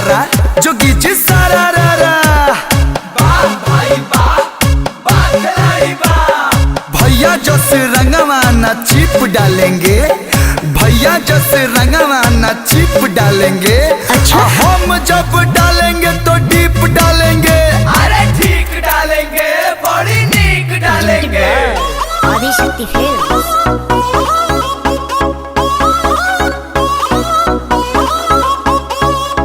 रा जोगी जी सारा रा रा। भाई भैया जस रंगवा ना चिप डालेंगे, भैया जस रंगवा ना चिप डालेंगे। अच्छा। हम जब डालेंगे तो डीप डालेंगे। अरे ठीक डालेंगे, बड़ी नीक डालेंगे। आदिशक्ति फिल्म्स।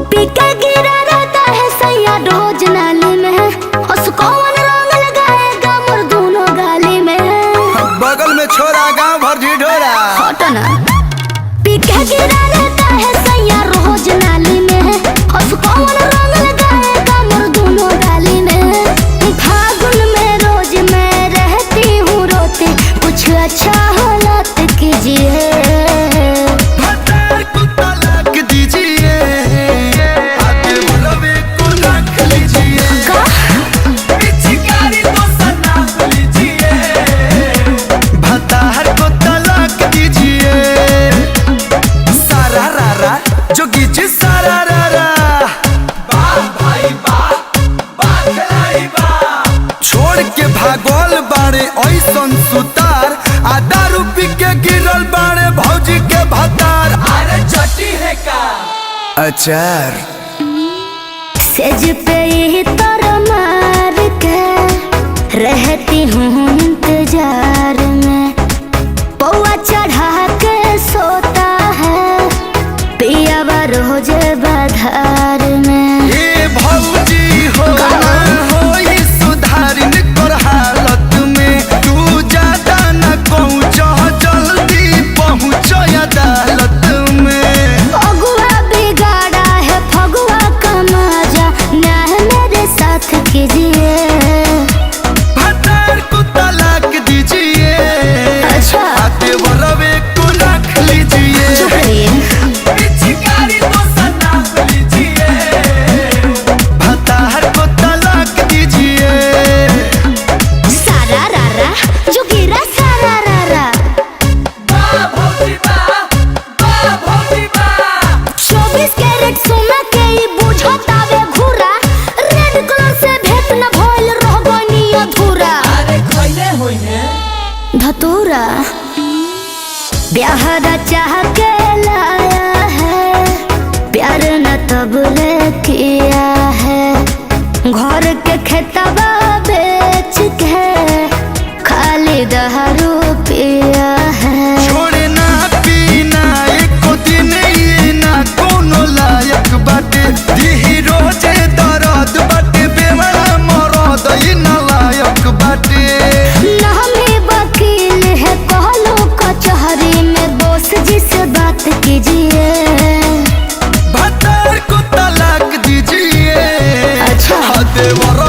पीका गिरा रहता है सैया रोज नाली में, उसको रंग लगाएगा मोर दोनों गाली में। बगल में छोरा गांव भर ढिढोरा। हटो ना। पीका गिरा रहता है सैया रोज नाली में, उसको रंग लगाएगा मोर दोनों गाली में। फागुन में रोज मैं रहती हूँ रोते, कुछ अच्छा हालात कीजिए। जोगी जी सारा रा रा। छोड़ के भागल बाड़े ऐसन सुतार, आधा रूपी के गिरल बाड़े भौजी के भतार। अरे चटी है का अचार। सेज पे ही तर मार के रहती हूँ इंतजार में, पौआ चढ़ा के सोता है पियावा रोज बाधार में। ए भौजी हो होई सुधारिन कर हालत में, तू ज्यादा न पहुँच, जल्दी पहुँच अदालत में। फगुआ बिगाड़ा है फगुआ का मजा, न्याय मेरे साथ कीजिए। भतार को तलाक दीजिए। अच्छा। देवरवे को रख लीजिए। चुप रहिए। पिचकारी तो सनाप लीजिए। भतार को तलाक दीजिए। सारा रारा जो गिरा सारा रारा। भौजी बा 24 कैरेट सोना के ई बुझतावे घुरा, रेड कलर से भेंट न भइल रह गनी अधूरा। अरे खइले होई है धतूरा ब्याहरा चाह के लाया है, प्यार न तबले किया है। घर के खेतबा बेच के खाली दारू पिया है। छोड़े ना पीना एको दिन ये ना कोनो लायक बाटे, दिही रोजे दर्द बाटे, बेवड़ा मरद ई नालायक बाटे। नामी वकील है कहलो कचहरी में, बोस जी से बात कीजिए। भतार को तलाक दीजिए। अच्छा। देवर